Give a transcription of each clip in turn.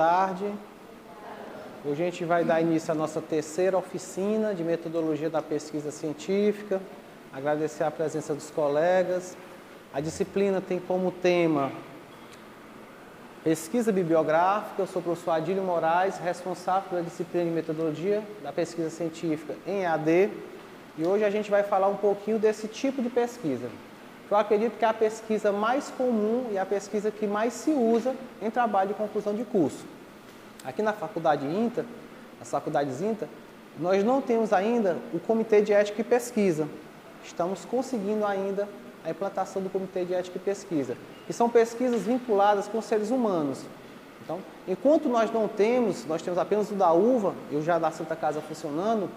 tarde. Hoje a gente vai dar início à nossa terceira oficina de metodologia da pesquisa científica. Agradecer a presença dos colegas. A disciplina tem como tema pesquisa bibliográfica. Eu sou o professor Adílio Moraes, responsável pela disciplina de metodologia da pesquisa científica em EAD. E hoje a gente vai falar um pouquinho desse tipo de pesquisa. Eu acredito que é a pesquisa mais comum e a pesquisa que mais se usa em trabalho de conclusão de curso. Aqui na faculdade INTA, nas faculdades INTA, nós não temos ainda o Comitê de Ética e Pesquisa. Estamos conseguindo ainda a implantação do Comitê de Ética e Pesquisa, que são pesquisas vinculadas com seres humanos. Então, enquanto nós temos apenas o da UVA e o já da Santa Casa funcionando,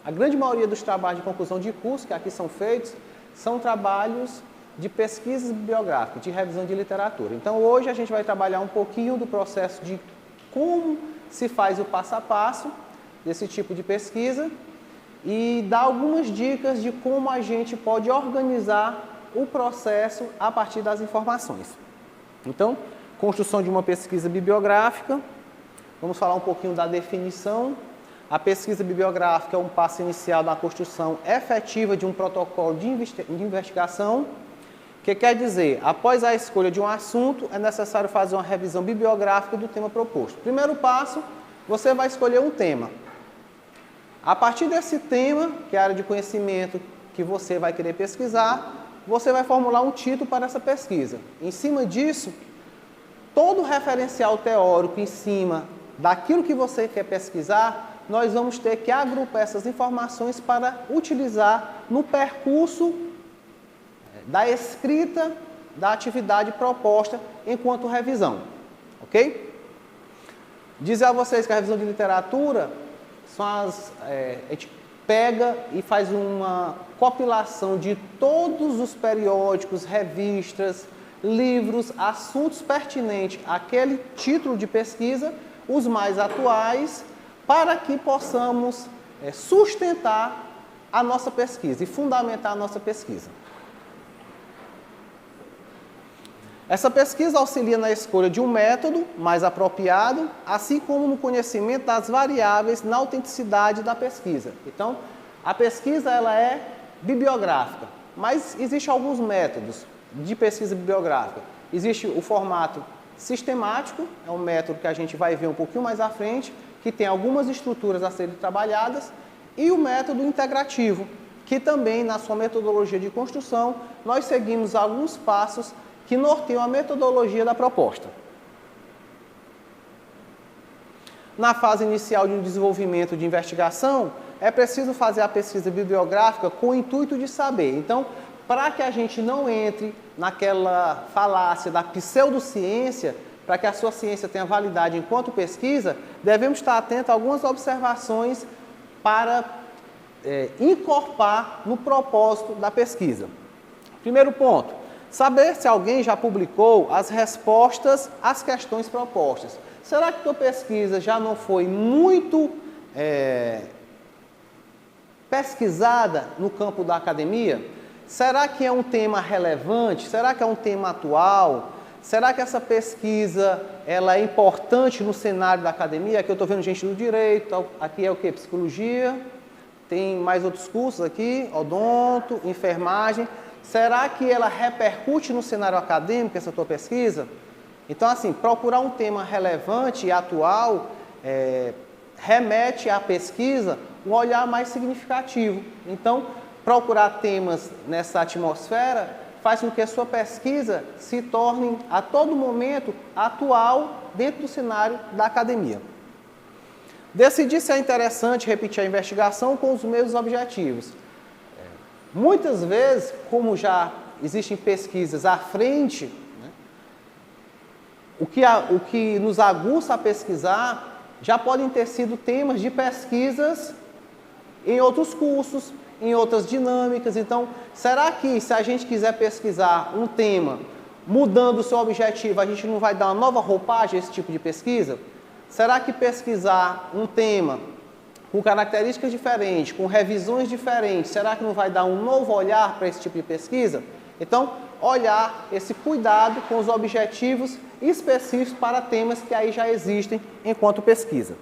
a grande maioria dos trabalhos de conclusão de curso que aqui são feitos são trabalhos de pesquisas bibliográficas, de revisão de literatura. Então, hoje a gente vai trabalhar um pouquinho do processo de como se faz o passo a passo desse tipo de pesquisa e dar algumas dicas de como a gente pode organizar o processo a partir das informações. Então, construção de uma pesquisa bibliográfica, vamos falar um pouquinho da definição. A pesquisa bibliográfica é um passo inicial na construção efetiva de um protocolo de investigação, que quer dizer, após a escolha de um assunto, é necessário fazer uma revisão bibliográfica do tema proposto. Primeiro passo, você vai escolher um tema. A partir desse tema, que é a área de conhecimento que você vai querer pesquisar, você vai formular um título para essa pesquisa. Em cima disso, todo o referencial teórico em cima daquilo que você quer pesquisar, nós vamos ter que agrupar essas informações para utilizar no percurso da escrita da atividade proposta enquanto revisão, ok? Dizer a vocês que a revisão de literatura a gente pega e faz uma compilação de todos os periódicos, revistas, livros, assuntos pertinentes àquele título de pesquisa, os mais atuais, para que possamos sustentar a nossa pesquisa e fundamentar a nossa pesquisa. Essa pesquisa auxilia na escolha de um método mais apropriado, assim como no conhecimento das variáveis na autenticidade da pesquisa. Então, a pesquisa ela é bibliográfica, mas existem alguns métodos de pesquisa bibliográfica. Existe o formato sistemático, é um método que a gente vai ver um pouquinho mais à frente, que tem algumas estruturas a serem trabalhadas, e o método integrativo, que também, na sua metodologia de construção, nós seguimos alguns passos que norteiam a metodologia da proposta. Na fase inicial de um desenvolvimento de investigação, é preciso fazer a pesquisa bibliográfica com o intuito de saber. Então, para que a gente não entre naquela falácia da pseudociência, para que a sua ciência tenha validade enquanto pesquisa, devemos estar atentos a algumas observações para incorporar no propósito da pesquisa. Primeiro ponto, saber se alguém já publicou as respostas às questões propostas. Será que a tua pesquisa já não foi muito pesquisada no campo da academia? Será que é um tema relevante? Será que é um tema atual? Será que essa pesquisa ela é importante no cenário da academia? Aqui eu estou vendo gente do direito, aqui é o que? Psicologia, tem mais outros cursos aqui, odonto, enfermagem. Será que ela repercute no cenário acadêmico, essa tua pesquisa? Então, assim, procurar um tema relevante e atual remete à pesquisa um olhar mais significativo. Então, procurar temas nessa atmosfera faz com que a sua pesquisa se torne, a todo momento, atual dentro do cenário da academia. Decidir se é interessante repetir a investigação com os mesmos objetivos. Muitas vezes, como já existem pesquisas à frente, né, o que nos aguça a pesquisar já podem ter sido temas de pesquisas em outros cursos, em outras dinâmicas. Então, será que se a gente quiser pesquisar um tema, mudando o seu objetivo, a gente não vai dar uma nova roupagem a esse tipo de pesquisa? Será que pesquisar um tema com características diferentes, com revisões diferentes, será que não vai dar um novo olhar para esse tipo de pesquisa? Então, olhar, esse cuidado com os objetivos específicos para temas que aí já existem enquanto pesquisa.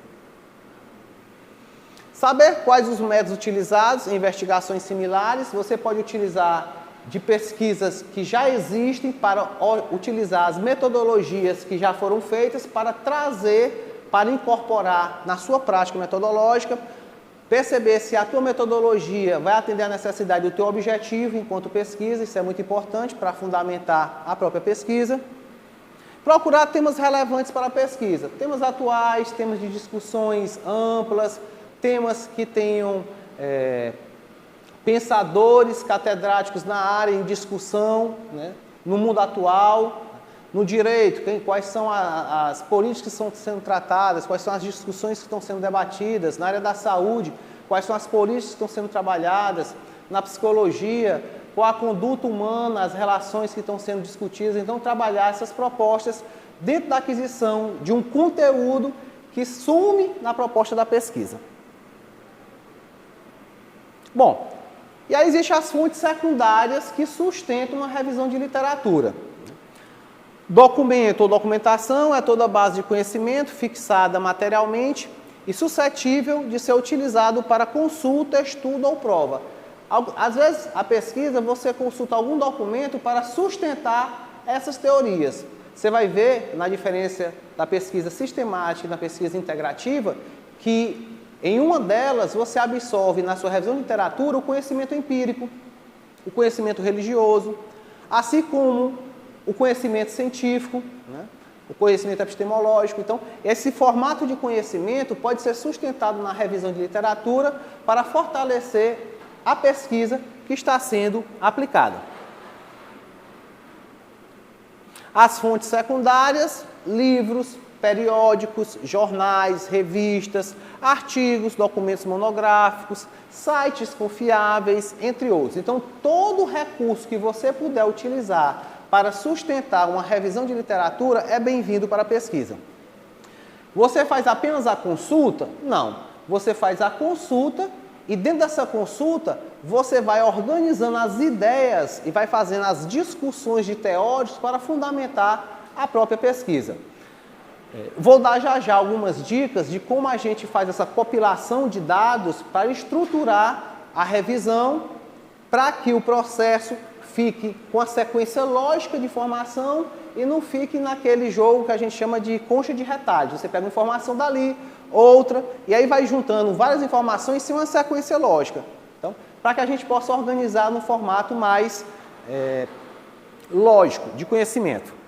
Saber quais os métodos utilizados em investigações similares, você pode utilizar de pesquisas que já existem para utilizar as metodologias que já foram feitas para trazer, para incorporar na sua prática metodológica, perceber se a tua metodologia vai atender à necessidade do teu objetivo enquanto pesquisa, isso é muito importante para fundamentar a própria pesquisa. Procurar temas relevantes para a pesquisa, temas atuais, temas de discussões amplas, temas que tenham pensadores catedráticos na área em discussão, né, no mundo atual, no direito, quais são as políticas que estão sendo tratadas, quais são as discussões que estão sendo debatidas, na área da saúde, quais são as políticas que estão sendo trabalhadas, na psicologia, qual a conduta humana, as relações que estão sendo discutidas. Então, trabalhar essas propostas dentro da aquisição de um conteúdo que sume na proposta da pesquisa. Bom, e aí existem as fontes secundárias que sustentam uma revisão de literatura. Documento ou documentação é toda base de conhecimento fixada materialmente e suscetível de ser utilizado para consulta, estudo ou prova. Às vezes, a pesquisa, você consulta algum documento para sustentar essas teorias. Você vai ver, na diferença da pesquisa sistemática e da pesquisa integrativa, que em uma delas, você absorve na sua revisão de literatura o conhecimento empírico, o conhecimento religioso, assim como o conhecimento científico, né? O conhecimento epistemológico. Então, esse formato de conhecimento pode ser sustentado na revisão de literatura para fortalecer a pesquisa que está sendo aplicada. As fontes secundárias, livros, periódicos, jornais, revistas, artigos, documentos monográficos, sites confiáveis, entre outros. Então, todo recurso que você puder utilizar para sustentar uma revisão de literatura é bem-vindo para a pesquisa. Você faz apenas a consulta? Não. Você faz a consulta e dentro dessa consulta você vai organizando as ideias e vai fazendo as discussões de teóricos para fundamentar a própria pesquisa. Vou dar já algumas dicas de como a gente faz essa compilação de dados para estruturar a revisão para que o processo fique com a sequência lógica de informação e não fique naquele jogo que a gente chama de concha de retalhos. Você pega uma informação dali, outra, e aí vai juntando várias informações sem uma sequência lógica. Então, para que a gente possa organizar no formato mais lógico, de conhecimento.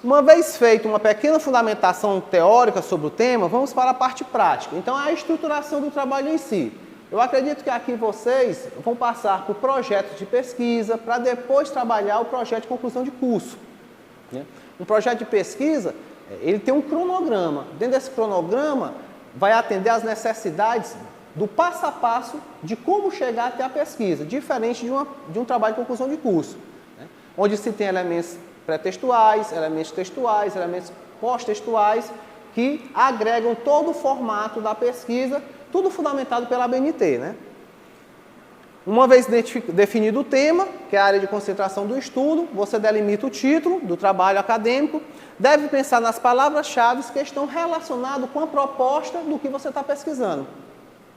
Uma vez feita uma pequena fundamentação teórica sobre o tema, vamos para a parte prática. Então, a estruturação do trabalho em si. Eu acredito que aqui vocês vão passar por projetos de pesquisa para depois trabalhar o projeto de conclusão de curso. Um projeto de pesquisa, ele tem um cronograma. Dentro desse cronograma, vai atender às necessidades do passo a passo de como chegar até a pesquisa, diferente de um trabalho de conclusão de curso, onde se tem elementos pré-textuais, elementos textuais, elementos pós-textuais, que agregam todo o formato da pesquisa, tudo fundamentado pela ABNT, né? Uma vez definido o tema, que é a área de concentração do estudo, você delimita o título do trabalho acadêmico, deve pensar nas palavras-chave que estão relacionadas com a proposta do que você está pesquisando.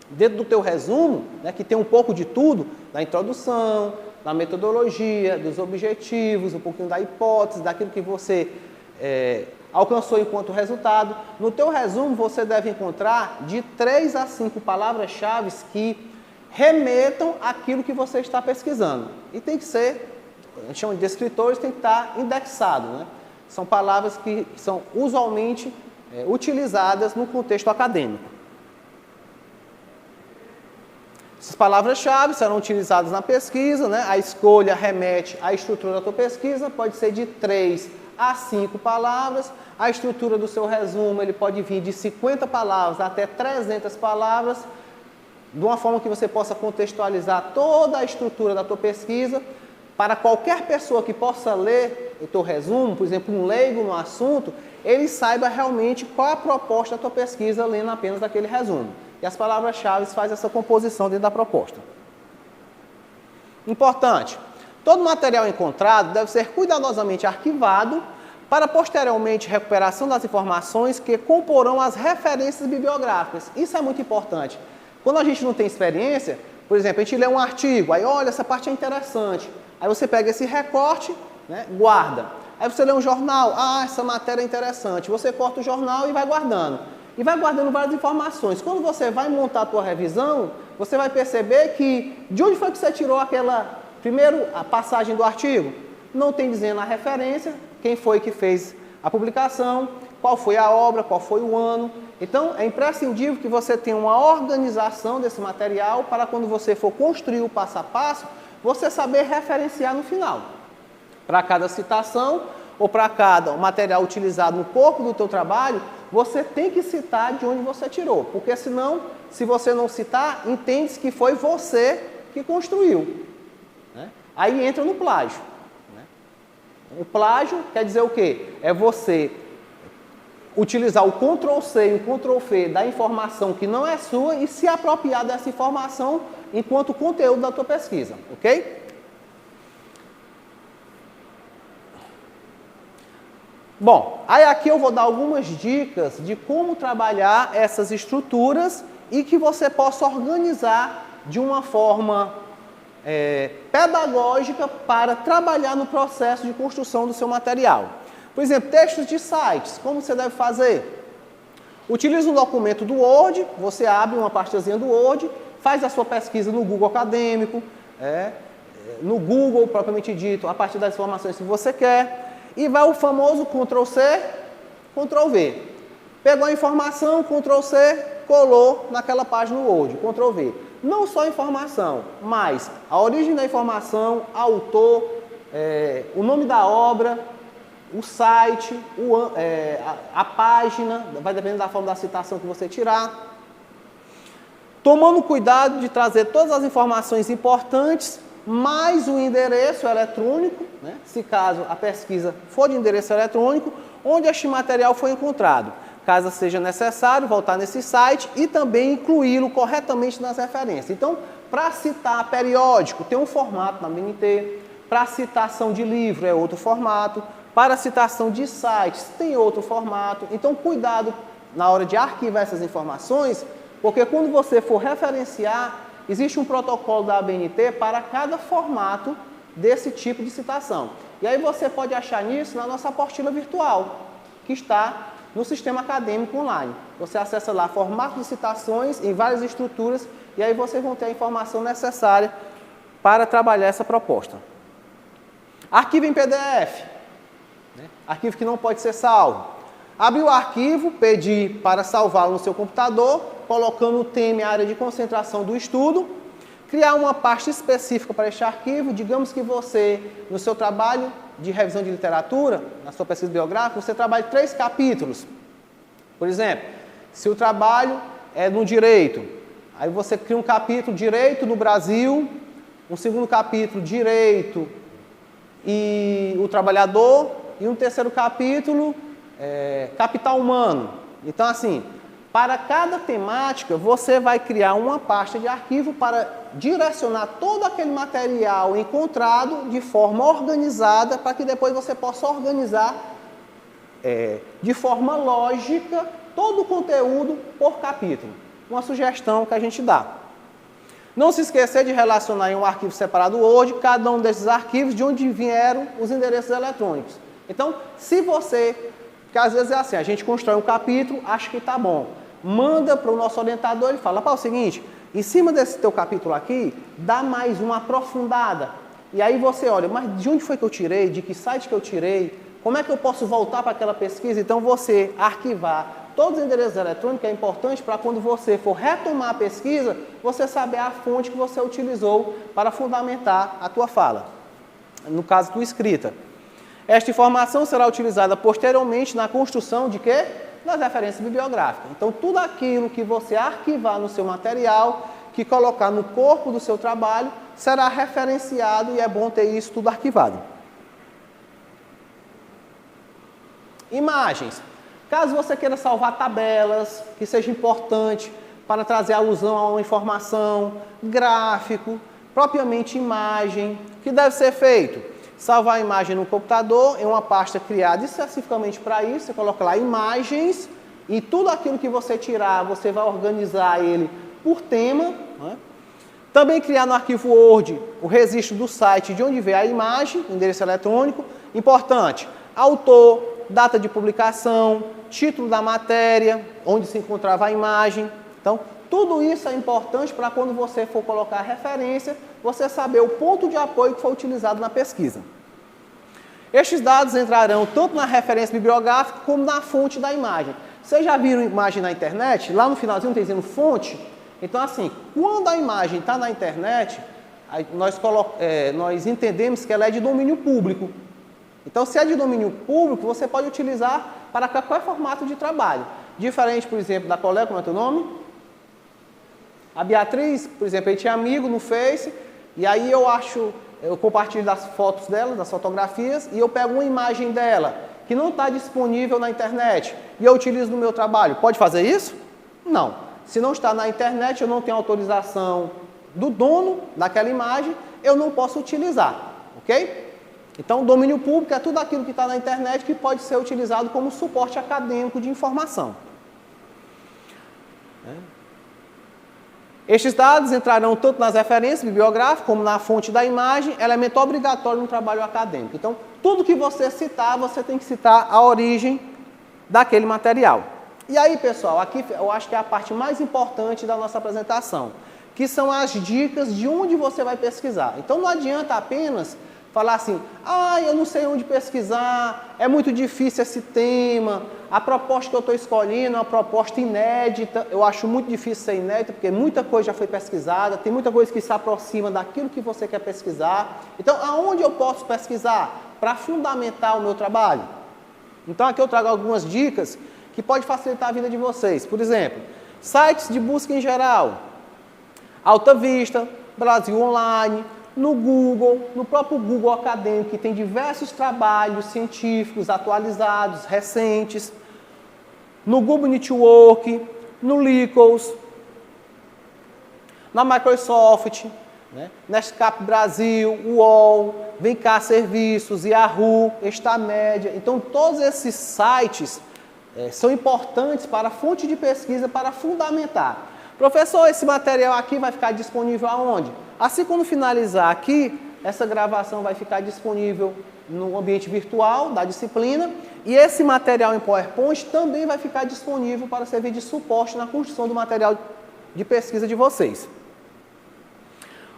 Dentro do teu resumo, né, que tem um pouco de tudo, da introdução, da metodologia, dos objetivos, um pouquinho da hipótese, daquilo que você alcançou enquanto resultado. No teu resumo, você deve encontrar de 3 a 5 palavras-chave que remetam àquilo que você está pesquisando. E tem que ser, a gente chama de descritores, tem que estar indexado, né? São palavras que são usualmente utilizadas no contexto acadêmico. Essas palavras-chave serão utilizadas na pesquisa, né? A escolha remete à estrutura da tua pesquisa, pode ser de 3 a 5 palavras. A estrutura do seu resumo ele pode vir de 50 palavras até 300 palavras, de uma forma que você possa contextualizar toda a estrutura da tua pesquisa, para qualquer pessoa que possa ler o teu resumo, por exemplo, um leigo no assunto, ele saiba realmente qual a proposta da tua pesquisa lendo apenas aquele resumo. E as palavras-chave fazem essa composição dentro da proposta. Importante, Todo material encontrado deve ser cuidadosamente arquivado para posteriormente recuperação das informações que comporão as referências bibliográficas. Isso é muito importante. Quando a gente não tem experiência, por exemplo, a gente lê um artigo, aí olha, essa parte é interessante. Aí você pega esse recorte, né, guarda. Aí você lê um jornal, essa matéria é interessante. Você corta o jornal e vai guardando. E vai guardando várias informações. Quando você vai montar a tua revisão, você vai perceber que de onde foi que você tirou aquela, primeiro, a passagem do artigo? Não tem dizendo a referência, quem foi que fez a publicação, qual foi a obra, qual foi o ano. Então, é imprescindível que você tenha uma organização desse material para quando você for construir o passo a passo, você saber referenciar no final. Para cada citação ou para cada material utilizado no corpo do teu trabalho, você tem que citar de onde você tirou, porque senão, se você não citar, entende-se que foi você que construiu. Né? Aí entra no plágio. Né? O plágio quer dizer o quê? É você utilizar o Ctrl+C e o Ctrl+V da informação que não é sua e se apropriar dessa informação enquanto conteúdo da tua pesquisa, ok? Bom, aí aqui eu vou dar algumas dicas de como trabalhar essas estruturas e que você possa organizar de uma forma pedagógica para trabalhar no processo de construção do seu material. Por exemplo, textos de sites, como você deve fazer? Utilize um documento do Word, você abre uma pastazinha do Word, faz a sua pesquisa no Google Acadêmico, no Google propriamente dito, a partir das informações que você quer, e vai o famoso Ctrl+C, Ctrl+V. Pegou a informação, Ctrl+C, colou naquela página do Word, Ctrl+V. Não só a informação, mas a origem da informação, autor, o nome da obra, o site, a página, vai depender da forma da citação que você tirar. Tomando cuidado de trazer todas as informações importantes, mais o endereço eletrônico, né, se caso a pesquisa for de endereço eletrônico, onde este material foi encontrado. Caso seja necessário, voltar nesse site e também incluí-lo corretamente nas referências. Então, para citar periódico, tem um formato na BNT, para citação de livro é outro formato, para citação de sites tem outro formato. Então, cuidado na hora de arquivar essas informações, porque quando você for referenciar, existe um protocolo da ABNT para cada formato desse tipo de citação. E aí você pode achar nisso na nossa apostila virtual, que está no sistema acadêmico online. Você acessa lá formato de citações em várias estruturas e aí vocês vão ter a informação necessária para trabalhar essa proposta. Arquivo em PDF, né? Arquivo que não pode ser salvo. Abrir o arquivo, pedir para salvá-lo no seu computador, colocando o tema e a área de concentração do estudo, criar uma pasta específica para este arquivo. Digamos que você, no seu trabalho de revisão de literatura, na sua pesquisa biográfica, você trabalha 3 capítulos. Por exemplo, se o trabalho é no direito, aí você cria um capítulo Direito no Brasil, um segundo capítulo Direito e o Trabalhador, e um terceiro capítulo Capital Humano. Então, assim, para cada temática, você vai criar uma pasta de arquivo para direcionar todo aquele material encontrado de forma organizada, para que depois você possa organizar de forma lógica todo o conteúdo por capítulo. Uma sugestão que a gente dá. Não se esquecer de relacionar em um arquivo separado Word cada um desses arquivos de onde vieram os endereços eletrônicos. Então, se você, porque às vezes é assim, a gente constrói um capítulo, acha que está bom. Manda para o nosso orientador, ele fala, é o seguinte, em cima desse teu capítulo aqui, dá mais uma aprofundada. E aí você olha, mas de onde foi que eu tirei, de que site que eu tirei, como é que eu posso voltar para aquela pesquisa? Então você arquivar todos os endereços eletrônicos é importante para quando você for retomar a pesquisa, você saber a fonte que você utilizou para fundamentar a tua fala, no caso tua escrita. Esta informação será utilizada posteriormente na construção de quê? Das referências bibliográficas. Então, tudo aquilo que você arquivar no seu material, que colocar no corpo do seu trabalho, será referenciado e é bom ter isso tudo arquivado. Imagens. Caso você queira salvar tabelas, que seja importante para trazer alusão a uma informação, gráfico, propriamente imagem. O que deve ser feito? Salvar a imagem no computador, em uma pasta criada especificamente para isso, você coloca lá imagens, e tudo aquilo que você tirar, você vai organizar ele por tema, né? Também criar no arquivo Word o registro do site de onde veio a imagem, endereço eletrônico. Importante, autor, data de publicação, título da matéria, onde se encontrava a imagem. Então, tudo isso é importante para quando você for colocar a referência, você saber o ponto de apoio que foi utilizado na pesquisa. Estes dados entrarão tanto na referência bibliográfica como na fonte da imagem. Vocês já viram imagem na internet? Lá no finalzinho tem dizendo fonte. Então, assim, quando a imagem está na internet, nós entendemos que ela é de domínio público. Então, se é de domínio público, você pode utilizar para qualquer formato de trabalho. Diferente, por exemplo, da colega, como é teu nome? A Beatriz, por exemplo, a gente é amigo no Face, e aí eu compartilho das fotos dela, das fotografias, e eu pego uma imagem dela, que não está disponível na internet, e eu utilizo no meu trabalho. Pode fazer isso? Não. Se não está na internet, eu não tenho autorização do dono daquela imagem, eu não posso utilizar, ok? Então, o domínio público é tudo aquilo que está na internet que pode ser utilizado como suporte acadêmico de informação. Estes dados entrarão tanto nas referências bibliográficas como na fonte da imagem, elemento obrigatório no trabalho acadêmico. Então, tudo que você citar, você tem que citar a origem daquele material. E aí, pessoal, aqui eu acho que é a parte mais importante da nossa apresentação, que são as dicas de onde você vai pesquisar. Então, não adianta apenas falar assim, eu não sei onde pesquisar, é muito difícil esse tema, a proposta que eu estou escolhendo é uma proposta inédita, eu acho muito difícil ser inédita, porque muita coisa já foi pesquisada, tem muita coisa que se aproxima daquilo que você quer pesquisar. Então, aonde eu posso pesquisar para fundamentar o meu trabalho? Então, aqui eu trago algumas dicas que pode facilitar a vida de vocês. Por exemplo, sites de busca em geral, Alta Vista, Brasil Online, no Google, no próprio Google Acadêmico, que tem diversos trabalhos científicos atualizados, recentes, no Google Network, no Lycos, na Microsoft, né? Netscape Brasil, UOL, Vem Cá Serviços, Yahoo, Estamédia. Então, todos esses sites são importantes para a fonte de pesquisa, para fundamentar. Professor, esse material aqui vai ficar disponível aonde? Assim, quando finalizar aqui, essa gravação vai ficar disponível no ambiente virtual da disciplina e esse material em PowerPoint também vai ficar disponível para servir de suporte na construção do material de pesquisa de vocês.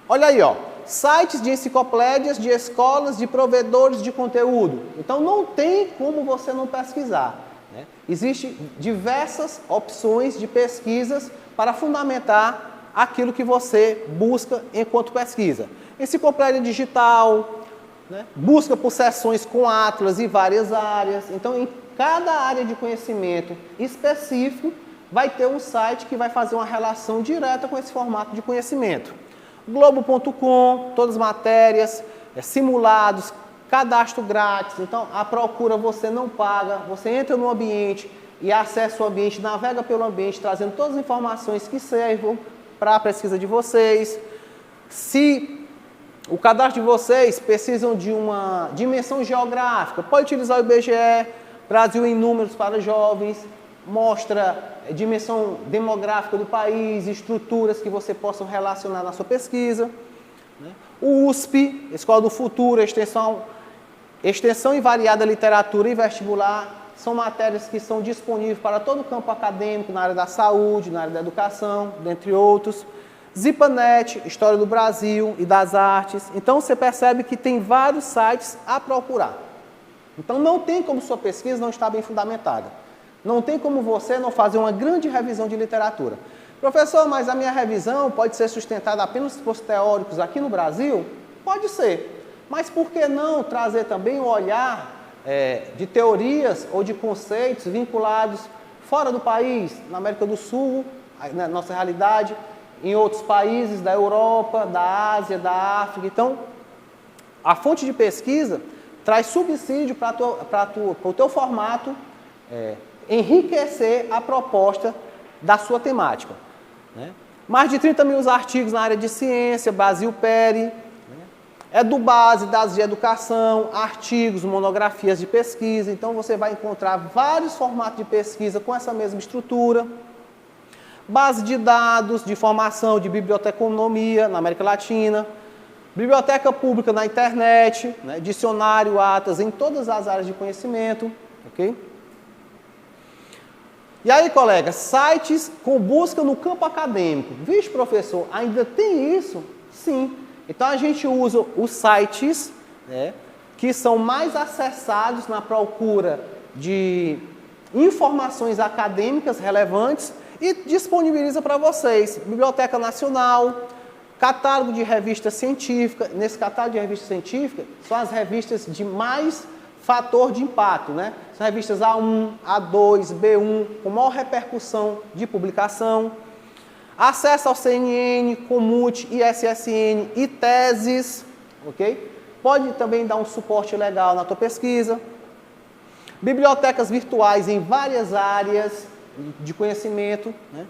Olha aí, ó, sites de enciclopédias, de escolas, de provedores de conteúdo. Então, não tem como você não pesquisar. Existem diversas opções de pesquisas para fundamentar aquilo que você busca enquanto pesquisa. Enciclopédia digital, né? Busca por seções com atlas e várias áreas. Então, em cada área de conhecimento específico, vai ter um site que vai fazer uma relação direta com esse formato de conhecimento. Globo.com, todas as matérias, simulados, cadastro grátis. Então, a procura você não paga, você entra no ambiente e acessa o ambiente, navega pelo ambiente, trazendo todas as informações que servam para a pesquisa de vocês. Se o cadastro de vocês precisam de uma dimensão geográfica, pode utilizar o IBGE, Brasil em Números para Jovens, mostra dimensão demográfica do país, estruturas que você possa relacionar na sua pesquisa. O USP, Escola do Futuro, Extensão e Variada Literatura e Vestibular, são matérias que são disponíveis para todo o campo acadêmico, na área da saúde, na área da educação, dentre outros. Zipanet, História do Brasil e das Artes. Então, você percebe que tem vários sites a procurar. Então, não tem como sua pesquisa não estar bem fundamentada. Não tem como você não fazer uma grande revisão de literatura. Professor, mas a minha revisão pode ser sustentada apenas por teóricos aqui no Brasil? Pode ser. Mas por que não trazer também o olhar de teorias ou de conceitos vinculados fora do país, na América do Sul, na nossa realidade, em outros países da Europa, da Ásia, da África. Então, a fonte de pesquisa traz subsídio para o teu formato enriquecer a proposta da sua temática. Né? Mais de 30 mil artigos na área de ciência, Brasil Peri, EduBase, dados de educação, artigos, monografias de pesquisa. Então, você vai encontrar vários formatos de pesquisa com essa mesma estrutura. Base de dados, de formação, de biblioteconomia na América Latina. Biblioteca pública na internet, né? Dicionário, atas, em todas as áreas de conhecimento. Ok? E aí, colegas, sites com busca no campo acadêmico. Vixe, professor, ainda tem isso? Sim. Então, a gente usa os sites, né, que são mais acessados na procura de informações acadêmicas relevantes e disponibiliza para vocês. Biblioteca Nacional, catálogo de revista científica. Nesse catálogo de revista científica, são as revistas de mais fator de impacto, né? São revistas A1, A2, B1, com maior repercussão de publicação. Acesso ao CNN, Comute, ISSN e teses, ok? Pode também dar um suporte legal na tua pesquisa. Bibliotecas virtuais em várias áreas de conhecimento, né?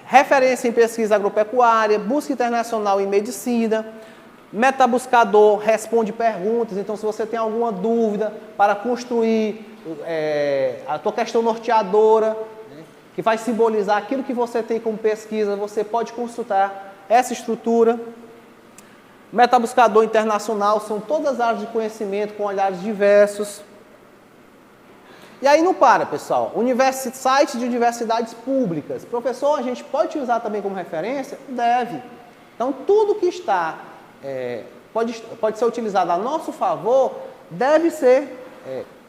Referência em pesquisa agropecuária, busca internacional em medicina. Metabuscador responde perguntas, então se você tem alguma dúvida para construir a tua questão norteadora, né, que vai simbolizar aquilo que você tem como pesquisa, você pode consultar essa estrutura. Metabuscador internacional, são todas as áreas de conhecimento com olhares diversos. E aí não para, pessoal. Sites de universidades públicas. Professor, a gente pode usar também como referência? Deve. Então, tudo que está pode ser utilizado a nosso favor, deve ser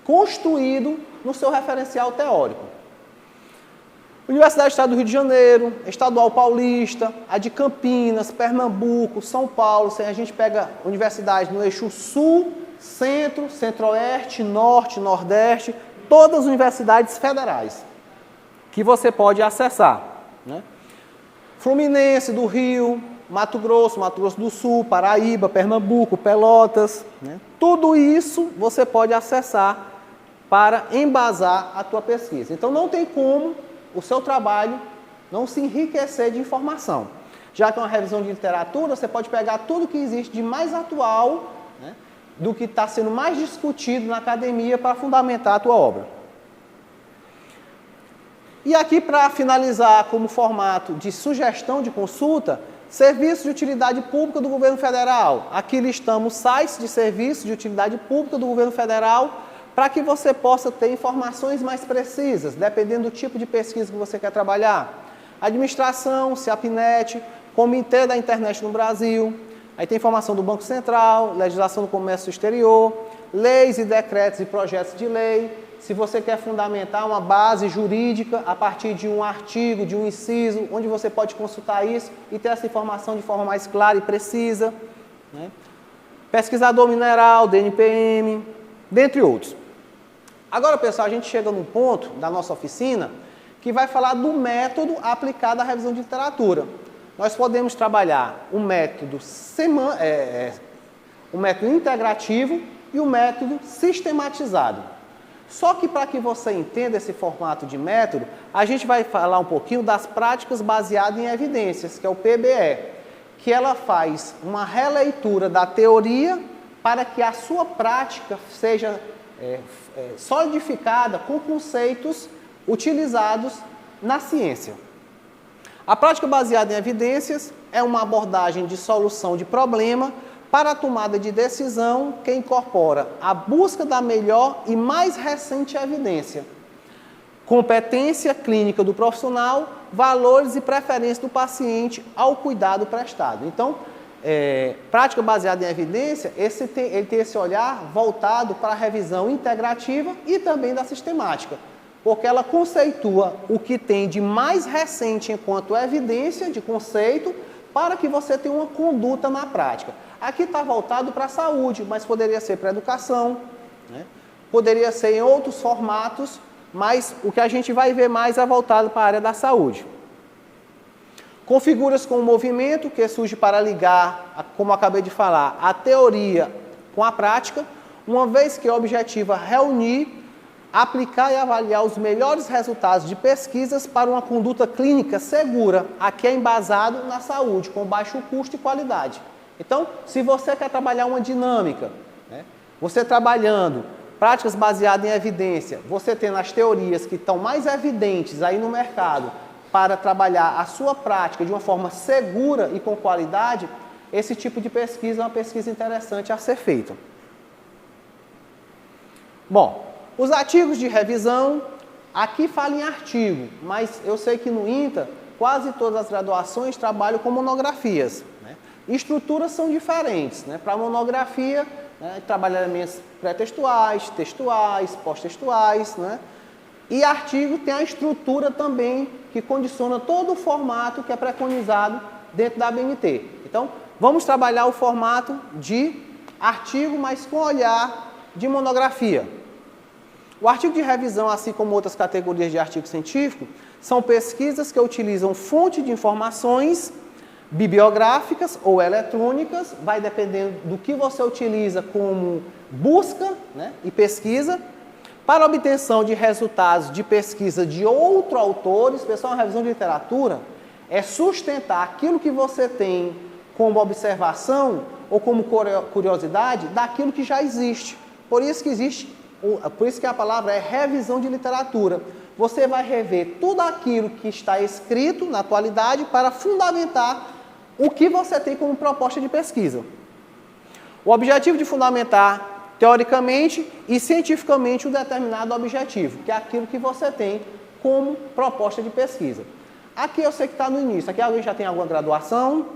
construído no seu referencial teórico. Universidade do Estado do Rio de Janeiro, Estadual Paulista, a de Campinas, Pernambuco, São Paulo. A gente pega universidades no eixo Sul, Centro, Centro-Oeste, Norte, Nordeste, todas as universidades federais que você pode acessar, né? Fluminense do Rio, Mato Grosso do Sul, Paraíba, Pernambuco, Pelotas, né? Tudo isso você pode acessar para embasar a tua pesquisa. Então, não tem como o seu trabalho não se enriquecer de informação. Já que é uma revisão de literatura, você pode pegar tudo que existe de mais atual, né, do que está sendo mais discutido na academia para fundamentar a tua obra. E aqui, para finalizar, como formato de sugestão de consulta, Serviços de Utilidade Pública do Governo Federal. Aqui listamos sites de serviços de utilidade pública do Governo Federal para que você possa ter informações mais precisas, dependendo do tipo de pesquisa que você quer trabalhar. Administração, CIAPNET, Comitê da Internet no Brasil. Aí tem informação do Banco Central, legislação do comércio exterior, leis e decretos e projetos de lei. Se você quer fundamentar uma base jurídica a partir de um artigo, de um inciso, onde você pode consultar isso e ter essa informação de forma mais clara e precisa, né? Pesquisador mineral, DNPM, dentre outros. Agora, pessoal, a gente chega num ponto da nossa oficina que vai falar do método aplicado à revisão de literatura. Nós podemos trabalhar um método integrativo e um método sistematizado. Só que para que você entenda esse formato de método, a gente vai falar um pouquinho das práticas baseadas em evidências, que é o PBE, que ela faz uma releitura da teoria para que a sua prática seja solidificada com conceitos utilizados na ciência. A prática baseada em evidências é uma abordagem de solução de problema para a tomada de decisão que incorpora a busca da melhor e mais recente evidência, competência clínica do profissional, valores e preferências do paciente ao cuidado prestado. Então, prática baseada em evidência, ele tem esse olhar voltado para a revisão integrativa e também da sistemática, porque ela conceitua o que tem de mais recente enquanto evidência de conceito para que você tenha uma conduta na prática. Aqui está voltado para a saúde, mas poderia ser para a educação, né? Poderia ser em outros formatos, mas o que a gente vai ver mais é voltado para a área da saúde. Configuras com o movimento, que surge para ligar, como acabei de falar, a teoria com a prática, uma vez que objetiva reunir aplicar e avaliar os melhores resultados de pesquisas para uma conduta clínica segura. Aqui é embasado na saúde, com baixo custo e qualidade. Então, se você quer trabalhar uma dinâmica, né, você trabalhando práticas baseadas em evidência, você tendo as teorias que estão mais evidentes aí no mercado para trabalhar a sua prática de uma forma segura e com qualidade, esse tipo de pesquisa é uma pesquisa interessante a ser feita. Bom, os artigos de revisão, aqui fala em artigo, mas eu sei que no INTA, quase todas as graduações trabalham com monografias, né? Estruturas são diferentes, né? Para monografia, né, trabalha elementos pré-textuais, textuais, pós-textuais, né? E artigo tem a estrutura também que condiciona todo o formato que é preconizado dentro da ABNT. Então, vamos trabalhar o formato de artigo, mas com olhar de monografia. O artigo de revisão, assim como outras categorias de artigo científico, são pesquisas que utilizam fonte de informações bibliográficas ou eletrônicas, vai dependendo do que você utiliza como busca, né, e pesquisa, para obtenção de resultados de pesquisa de outros autores. Pessoal, a revisão de literatura é sustentar aquilo que você tem como observação ou como curiosidade daquilo que já existe. Por isso que a palavra é revisão de literatura. Você vai rever tudo aquilo que está escrito na atualidade para fundamentar o que você tem como proposta de pesquisa. O objetivo de fundamentar teoricamente e cientificamente um determinado objetivo, que é aquilo que você tem como proposta de pesquisa. Aqui eu sei que está no início. Aqui alguém já tem alguma graduação?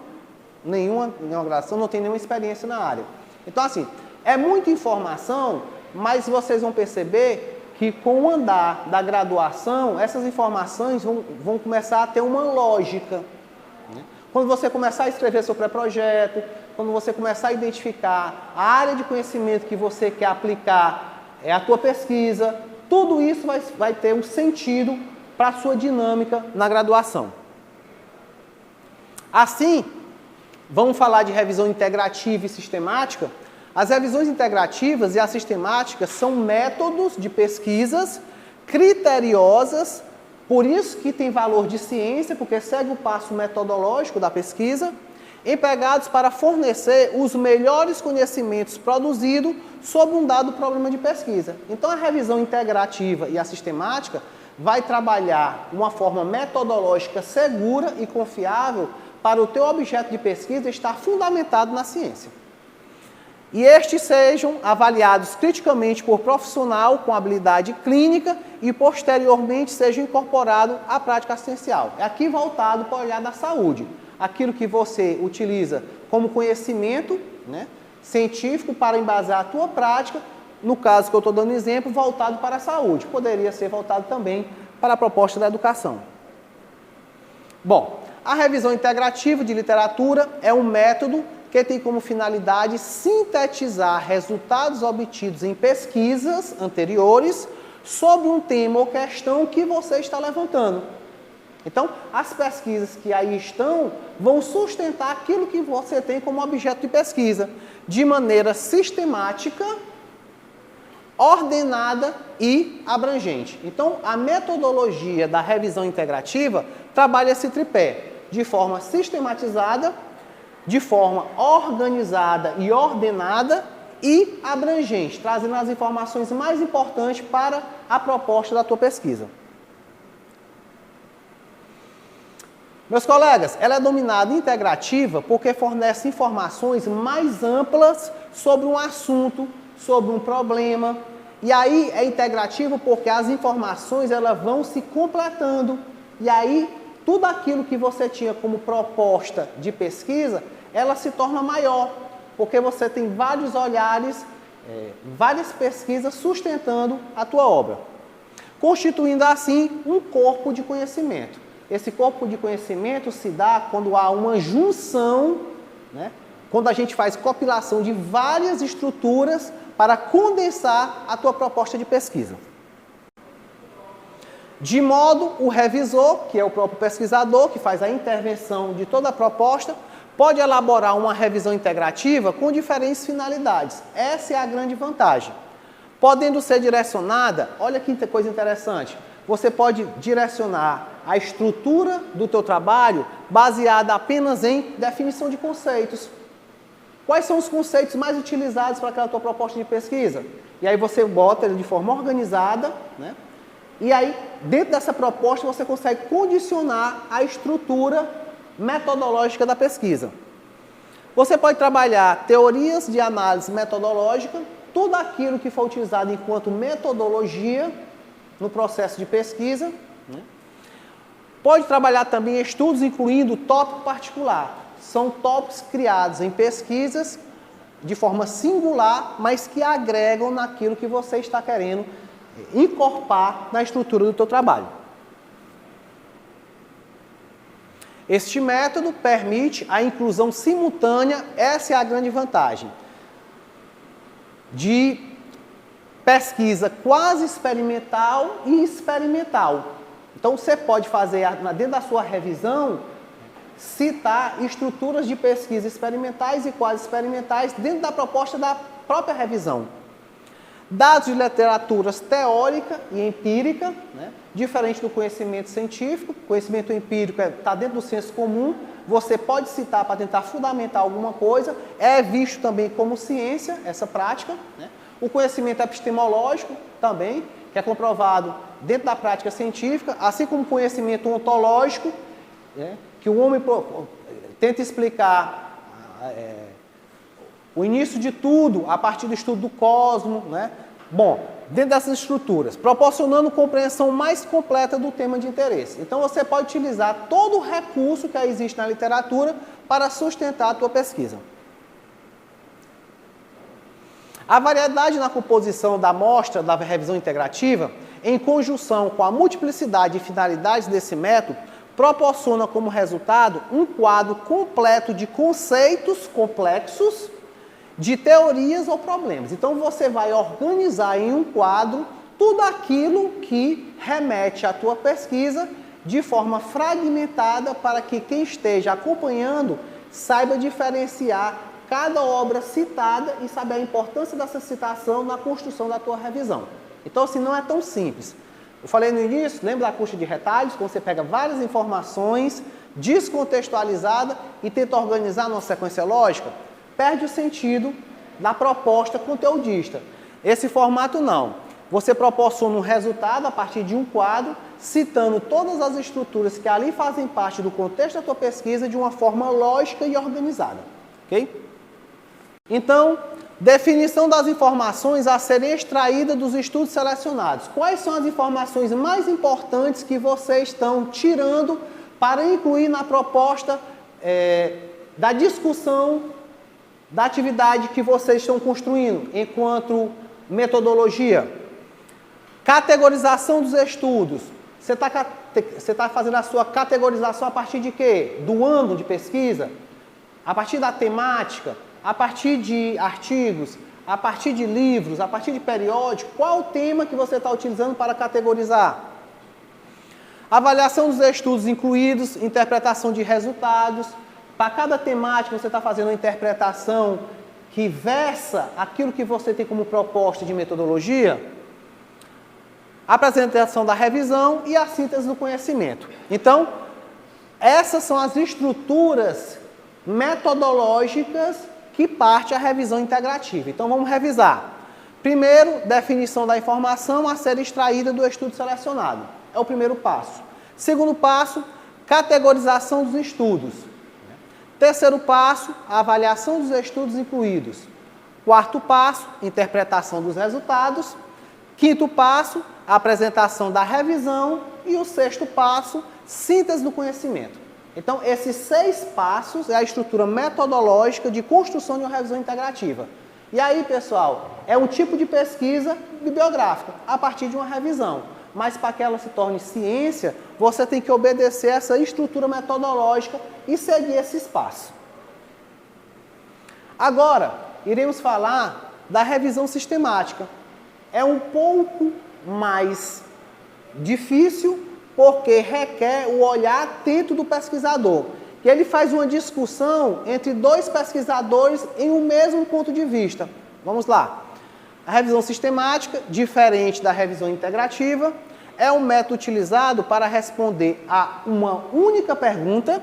Nenhuma graduação, não tem nenhuma experiência na área. Então, assim, é muita informação, mas vocês vão perceber que com o andar da graduação, essas informações vão começar a ter uma lógica. Quando você começar a escrever seu pré-projeto, quando você começar a identificar a área de conhecimento que você quer aplicar, a tua pesquisa, tudo isso vai ter um sentido para a sua dinâmica na graduação. Assim, vamos falar de revisão integrativa e sistemática. As revisões integrativas e as sistemáticas são métodos de pesquisas criteriosas, por isso que tem valor de ciência, porque segue o passo metodológico da pesquisa, empregados para fornecer os melhores conhecimentos produzidos sobre um dado problema de pesquisa. Então, a revisão integrativa e a sistemática vai trabalhar uma forma metodológica segura e confiável para o teu objeto de pesquisa estar fundamentado na ciência. E estes sejam avaliados criticamente por profissional com habilidade clínica e posteriormente seja incorporado à prática assistencial. É aqui voltado para o olhar da saúde. Aquilo que você utiliza como conhecimento, né, científico para embasar a tua prática, no caso que eu estou dando exemplo, voltado para a saúde. Poderia ser voltado também para a proposta da educação. Bom, a revisão integrativa de literatura é um método que tem como finalidade sintetizar resultados obtidos em pesquisas anteriores sobre um tema ou questão que você está levantando. Então, as pesquisas que aí estão vão sustentar aquilo que você tem como objeto de pesquisa, de maneira sistemática, ordenada e abrangente. Então, a metodologia da revisão integrativa trabalha esse tripé, de forma sistematizada, de forma organizada e ordenada e abrangente, trazendo as informações mais importantes para a proposta da tua pesquisa. Meus colegas, ela é dominada integrativa porque fornece informações mais amplas sobre um assunto, sobre um problema. E aí é integrativa porque as informações elas vão se completando. E aí tudo aquilo que você tinha como proposta de pesquisa, ela se torna maior, porque você tem vários olhares, várias pesquisas sustentando a tua obra, constituindo assim um corpo de conhecimento. Esse corpo de conhecimento se dá quando há uma junção, né, quando a gente faz compilação de várias estruturas para condensar a tua proposta de pesquisa. De modo, o revisor, que é o próprio pesquisador, que faz a intervenção de toda a proposta, pode elaborar uma revisão integrativa com diferentes finalidades. Essa é a grande vantagem. podendo ser direcionada, olha que coisa interessante, você pode direcionar a estrutura do teu trabalho baseada apenas em definição de conceitos. Quais são os conceitos mais utilizados para aquela tua proposta de pesquisa? E aí você bota ele de forma organizada, né? E aí, dentro dessa proposta, você consegue condicionar a estrutura metodológica da pesquisa. Você pode trabalhar teorias de análise metodológica, tudo aquilo que for utilizado enquanto metodologia no processo de pesquisa, né? Pode trabalhar também estudos incluindo tópico particular. São tópicos criados em pesquisas de forma singular, mas que agregam naquilo que você está querendo incorporar na estrutura do teu trabalho. Este método permite a inclusão simultânea, essa é a grande vantagem, de pesquisa quase experimental e experimental. Então, você pode fazer, dentro da sua revisão, citar estruturas de pesquisa experimentais e quase experimentais dentro da proposta da própria revisão. Dados de literaturas teórica e empírica, né? Diferente do conhecimento científico, conhecimento empírico está dentro do senso comum, você pode citar para tentar fundamentar alguma coisa, é visto também como ciência, essa prática, né? O conhecimento epistemológico também, que é comprovado dentro da prática científica, assim como o conhecimento ontológico, né? Que o homem tenta explicar o início de tudo a partir do estudo do cosmos, né? Bom, dentro dessas estruturas, proporcionando compreensão mais completa do tema de interesse. Então, você pode utilizar todo o recurso que existe na literatura para sustentar a tua pesquisa. A variedade na composição da amostra da revisão integrativa, em conjunção com a multiplicidade de finalidades desse método, proporciona como resultado um quadro completo de conceitos complexos, de teorias ou problemas. Então, você vai organizar em um quadro tudo aquilo que remete à tua pesquisa de forma fragmentada para que quem esteja acompanhando saiba diferenciar cada obra citada e saber a importância dessa citação na construção da tua revisão. Então, assim, não é tão simples. Eu falei no início, lembra da coxa de retalhos, quando você pega várias informações descontextualizadas e tenta organizar numa sequência lógica? Perde o sentido da proposta conteudista. Esse formato não. Você proporciona um resultado a partir de um quadro, citando todas as estruturas que ali fazem parte do contexto da tua pesquisa de uma forma lógica e organizada. Ok? Então, definição das informações a serem extraídas dos estudos selecionados. Quais são as informações mais importantes que vocês estão tirando para incluir na proposta da discussão da atividade que vocês estão construindo enquanto metodologia? Categorização dos estudos. Você está fazendo a sua categorização a partir de quê? Do âmbito de pesquisa? A partir da temática? A partir de artigos? A partir de livros? A partir de periódico? Qual o tema que você está utilizando para categorizar? Avaliação dos estudos incluídos, interpretação de resultados. Para cada temática, você está fazendo uma interpretação que versa aquilo que você tem como proposta de metodologia, a apresentação da revisão e a síntese do conhecimento. Então, essas são as estruturas metodológicas que parte a revisão integrativa. Então, vamos revisar. Primeiro, definição da informação a ser extraída do estudo selecionado. É o primeiro passo. Segundo passo, categorização dos estudos. Terceiro passo, a avaliação dos estudos incluídos. Quarto passo, interpretação dos resultados. Quinto passo, a apresentação da revisão. E o sexto passo, síntese do conhecimento. Então, esses 6 passos é a estrutura metodológica de construção de uma revisão integrativa. E aí, pessoal, é um tipo de pesquisa bibliográfica, a partir de uma revisão. Mas para que ela se torne ciência, você tem que obedecer essa estrutura metodológica e seguir esse espaço. Agora, iremos falar da revisão sistemática. É um pouco mais difícil porque requer o olhar atento do pesquisador. E ele faz uma discussão entre 2 pesquisadores em um mesmo ponto de vista. Vamos lá. A revisão sistemática, diferente da revisão integrativa, é um método utilizado para responder a uma única pergunta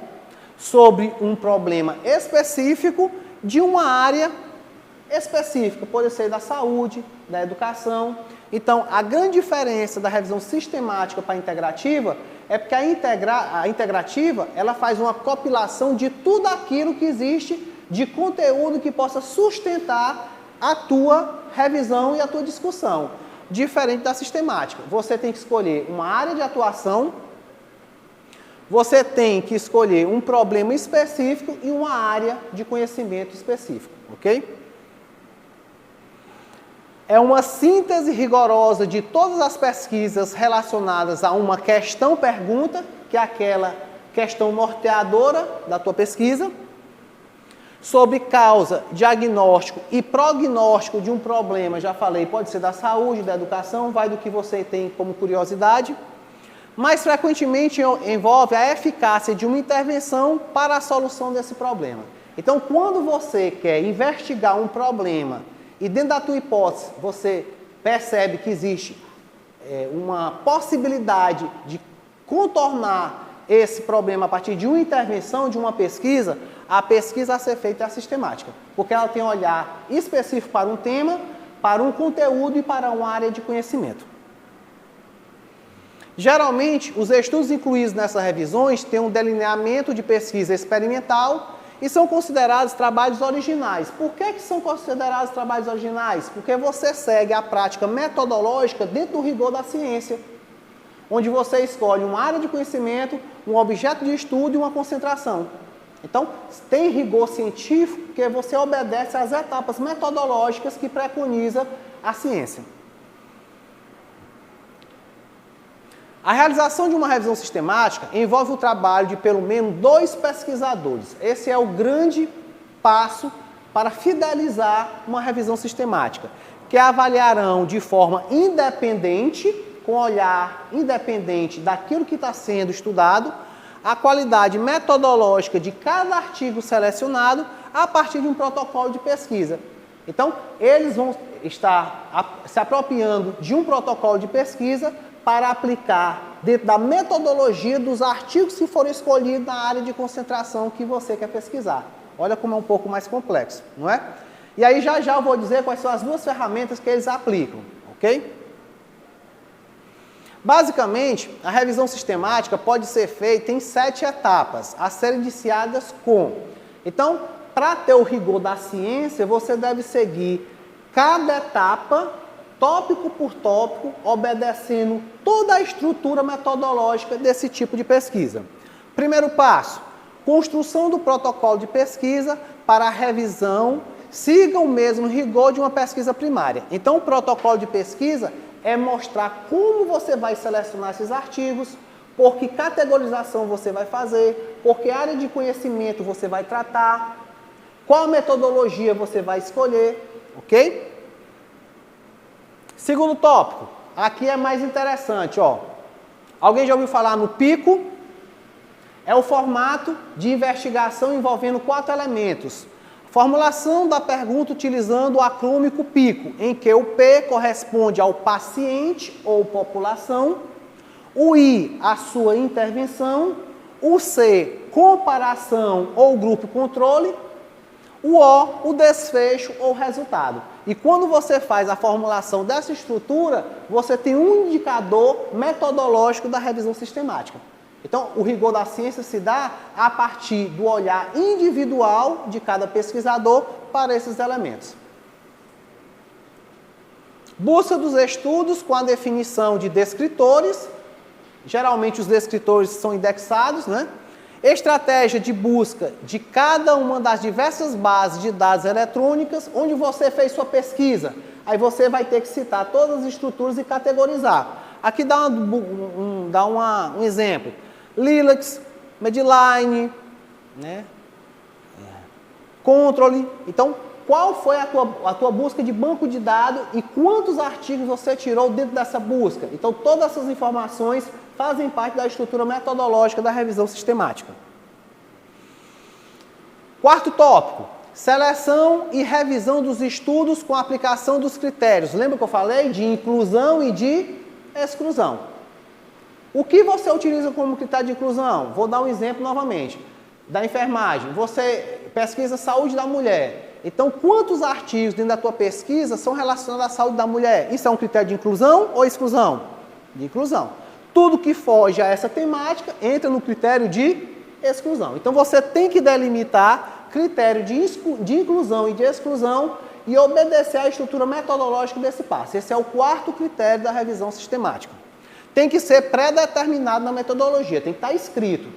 sobre um problema específico de uma área específica, pode ser da saúde, da educação. Então, a grande diferença da revisão sistemática para a integrativa é porque a integrativa ela faz uma compilação de tudo aquilo que existe de conteúdo que possa sustentar a tua revisão e a tua discussão. Diferente da sistemática. Você tem que escolher uma área de atuação, você tem que escolher um problema específico e uma área de conhecimento específico, ok? É uma síntese rigorosa de todas as pesquisas relacionadas a uma questão-pergunta, que é aquela questão norteadora da tua pesquisa, sobre causa, diagnóstico e prognóstico de um problema, já falei, pode ser da saúde, da educação, vai do que você tem como curiosidade. Mais frequentemente envolve a eficácia de uma intervenção para a solução desse problema. Então, quando você quer investigar um problema e dentro da tua hipótese você percebe que existe uma possibilidade de contornar esse problema a partir de uma intervenção, de uma pesquisa, a pesquisa a ser feita é a sistemática, porque ela tem um olhar específico para um tema, para um conteúdo e para uma área de conhecimento. Geralmente, os estudos incluídos nessas revisões têm um delineamento de pesquisa experimental e são considerados trabalhos originais. Por que são considerados trabalhos originais? Porque você segue a prática metodológica dentro do rigor da ciência, onde você escolhe uma área de conhecimento, um objeto de estudo e uma concentração. Então, tem rigor científico porque você obedece às etapas metodológicas que preconiza a ciência. A realização de uma revisão sistemática envolve o trabalho de pelo menos 2 pesquisadores. Esse é o grande passo para fidelizar uma revisão sistemática, que avaliarão de forma independente, com olhar independente daquilo que está sendo estudado, a qualidade metodológica de cada artigo selecionado a partir de um protocolo de pesquisa. Então, eles vão estar se apropriando de um protocolo de pesquisa para aplicar dentro da metodologia dos artigos que forem escolhidos na área de concentração que você quer pesquisar. Olha como é um pouco mais complexo, não é? E aí já eu vou dizer quais são as 2 ferramentas que eles aplicam, ok? Basicamente, a revisão sistemática pode ser feita em 7 etapas, a serem iniciadas com. Então, para ter o rigor da ciência, você deve seguir cada etapa, tópico por tópico, obedecendo toda a estrutura metodológica desse tipo de pesquisa. Primeiro passo, construção do protocolo de pesquisa para a revisão, siga o mesmo rigor de uma pesquisa primária. Então, o protocolo de pesquisa é mostrar como você vai selecionar esses artigos, por que categorização você vai fazer, por que área de conhecimento você vai tratar, qual metodologia você vai escolher, ok? Segundo tópico, aqui é mais interessante, ó. Alguém já ouviu falar no PICO? É o formato de investigação envolvendo 4 elementos. Formulação da pergunta utilizando o acrônico PICO, em que o P corresponde ao paciente ou população, o I, a sua intervenção, o C, comparação ou grupo controle, o O, o desfecho ou resultado. E quando você faz a formulação dessa estrutura, você tem um indicador metodológico da revisão sistemática. Então, o rigor da ciência se dá a partir do olhar individual de cada pesquisador para esses elementos. Busca dos estudos com a definição de descritores. Geralmente os descritores são indexados, né? Estratégia de busca de cada uma das diversas bases de dados eletrônicas onde você fez sua pesquisa. Aí você vai ter que citar todas as estruturas e categorizar. Aqui dá um exemplo. Lilacs, Medline, né? Control. Então, qual foi a tua busca de banco de dados e quantos artigos você tirou dentro dessa busca? Então, todas essas informações fazem parte da estrutura metodológica da revisão sistemática. Quarto tópico, Seleção e revisão dos estudos com aplicação dos critérios. Lembra que eu falei de inclusão e de exclusão? O que você utiliza como critério de inclusão? Vou dar um exemplo novamente. Da enfermagem. Você pesquisa saúde da mulher. Então, quantos artigos dentro da tua pesquisa são relacionados à saúde da mulher? Isso é um critério de inclusão ou exclusão? De inclusão. Tudo que foge a essa temática entra no critério de exclusão. Então, você tem que delimitar critério de inclusão e de exclusão e obedecer à estrutura metodológica desse passo. Esse é o quarto critério da revisão sistemática. Tem que ser pré-determinado na metodologia, tem que estar escrito.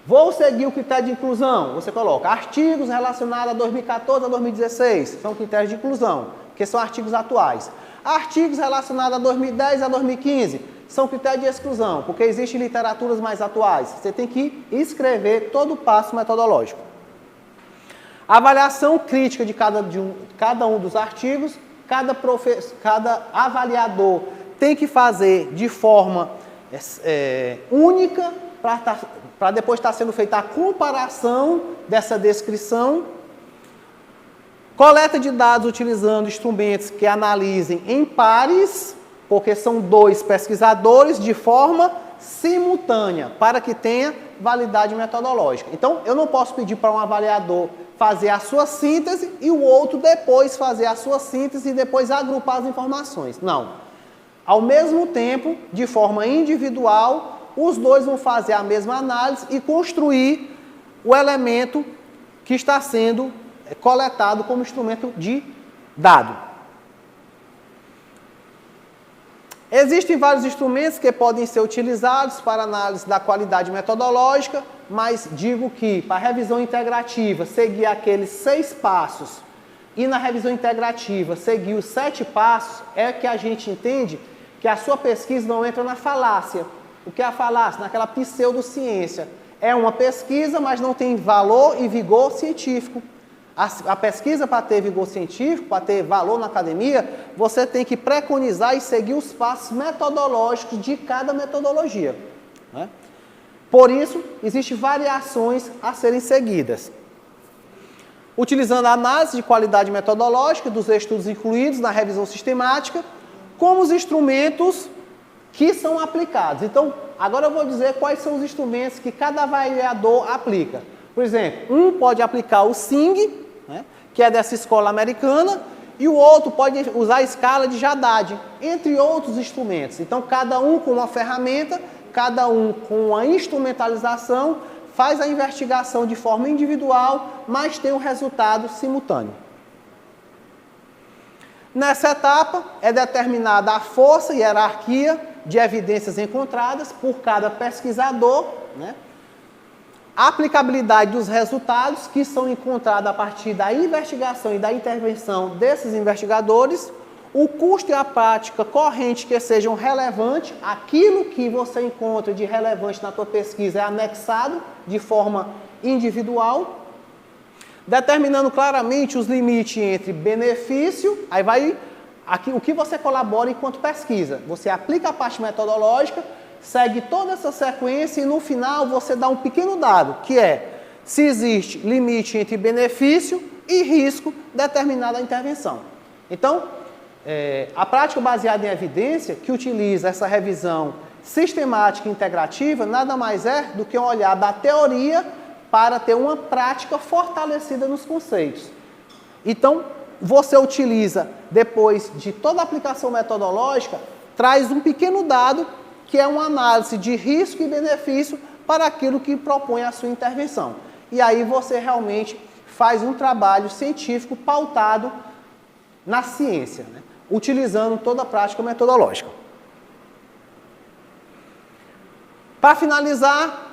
Vou seguir o critério de inclusão. Você coloca artigos relacionados a 2014 a 2016, são critérios de inclusão, que são artigos atuais. Artigos relacionados a 2010 a 2015, são critérios de exclusão, porque existem literaturas mais atuais. Você tem que escrever todo o passo metodológico. Avaliação crítica de cada um dos artigos, cada avaliador tem que fazer de forma única para depois estar sendo feita a comparação dessa descrição. Coleta de dados utilizando instrumentos que analisem em pares, porque são 2 pesquisadores de forma simultânea, para que tenha validade metodológica. Então, eu não posso pedir para um avaliador fazer a sua síntese e o outro depois fazer a sua síntese e depois agrupar as informações. Não. Ao mesmo tempo, de forma individual, os 2 vão fazer a mesma análise e construir o elemento que está sendo coletado como instrumento de dado. Existem vários instrumentos que podem ser utilizados para análise da qualidade metodológica, mas digo que para a revisão integrativa seguir aqueles 6 passos e na revisão integrativa seguir os 7 passos, é que a gente entende que a sua pesquisa não entra na falácia. O que é a falácia? Naquela pseudociência. É uma pesquisa, mas não tem valor e vigor científico. A pesquisa, para ter vigor científico, para ter valor na academia, você tem que preconizar e seguir os passos metodológicos de cada metodologia, né? Por isso, existem variações a serem seguidas. Utilizando a análise de qualidade metodológica dos estudos incluídos na revisão sistemática, como os instrumentos que são aplicados. Então, agora eu vou dizer quais são os instrumentos que cada avaliador aplica. Por exemplo, um pode aplicar o SING, né, que é dessa escola americana, e o outro pode usar a escala de Haddad, entre outros instrumentos. Então, cada um com uma ferramenta, cada um com uma instrumentalização, faz a investigação de forma individual, mas tem um resultado simultâneo. Nessa etapa, é determinada a força e hierarquia de evidências encontradas por cada pesquisador, né? A aplicabilidade dos resultados que são encontrados a partir da investigação e da intervenção desses investigadores, o custo e a prática corrente que sejam relevantes, aquilo que você encontra de relevante na tua pesquisa é anexado de forma individual, determinando claramente os limites entre benefício, aí vai aqui, o que você colabora enquanto pesquisa. Você aplica a parte metodológica, segue toda essa sequência e no final você dá um pequeno dado, que é se existe limite entre benefício e risco determinado à intervenção. Então, a prática baseada em evidência, que utiliza essa revisão sistemática e integrativa, nada mais é do que um olhar da teoria para ter uma prática fortalecida nos conceitos. Então, você utiliza, depois de toda a aplicação metodológica, traz um pequeno dado que é uma análise de risco e benefício para aquilo que propõe a sua intervenção. E aí você realmente faz um trabalho científico pautado na ciência, né? Utilizando toda a prática metodológica. Para finalizar,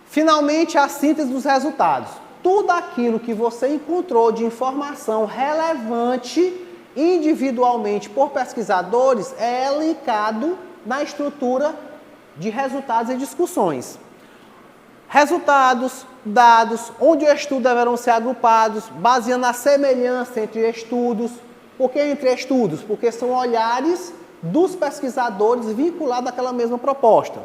finalmente a síntese dos resultados. Tudo aquilo que você encontrou de informação relevante individualmente por pesquisadores é elencado na estrutura de resultados e discussões. Resultados, dados, onde o estudo deverão ser agrupados, baseando a semelhança entre estudos. Por que entre estudos? Porque são olhares dos pesquisadores vinculados àquela mesma proposta.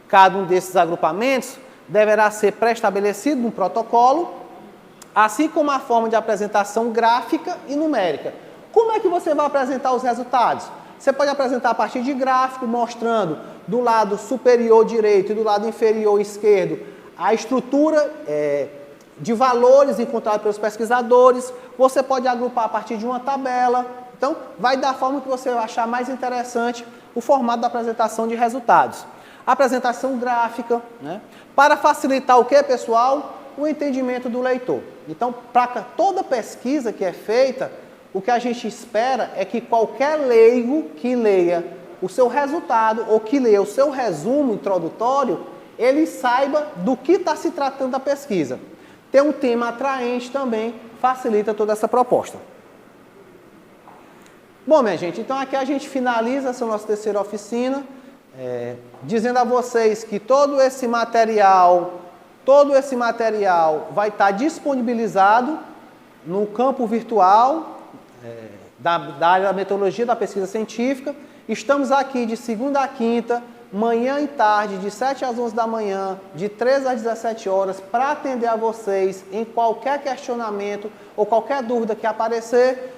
Cada um desses agrupamentos deverá ser pré-estabelecido no protocolo, assim como a forma de apresentação gráfica e numérica. Como é que você vai apresentar os resultados? Você pode apresentar a partir de gráfico, mostrando do lado superior direito e do lado inferior esquerdo a estrutura de valores encontrados pelos pesquisadores. Você pode agrupar a partir de uma tabela. Então, vai da forma que você achar mais interessante o formato da apresentação de resultados. Apresentação gráfica, né? Para facilitar o que, pessoal? O entendimento do leitor. Então, para toda pesquisa que é feita, o que a gente espera é que qualquer leigo que leia o seu resultado ou que leia o seu resumo introdutório, ele saiba do que está se tratando a pesquisa. Ter um tema atraente também facilita toda essa proposta. Bom, minha gente, então aqui a gente finaliza essa nossa terceira oficina, dizendo a vocês que todo esse material vai estar disponibilizado no campo virtual da área da metodologia da pesquisa científica. Estamos aqui de segunda a quinta, manhã e tarde, de 7 às 11 da manhã, de 13 às 17 horas, para atender a vocês em qualquer questionamento ou qualquer dúvida que aparecer.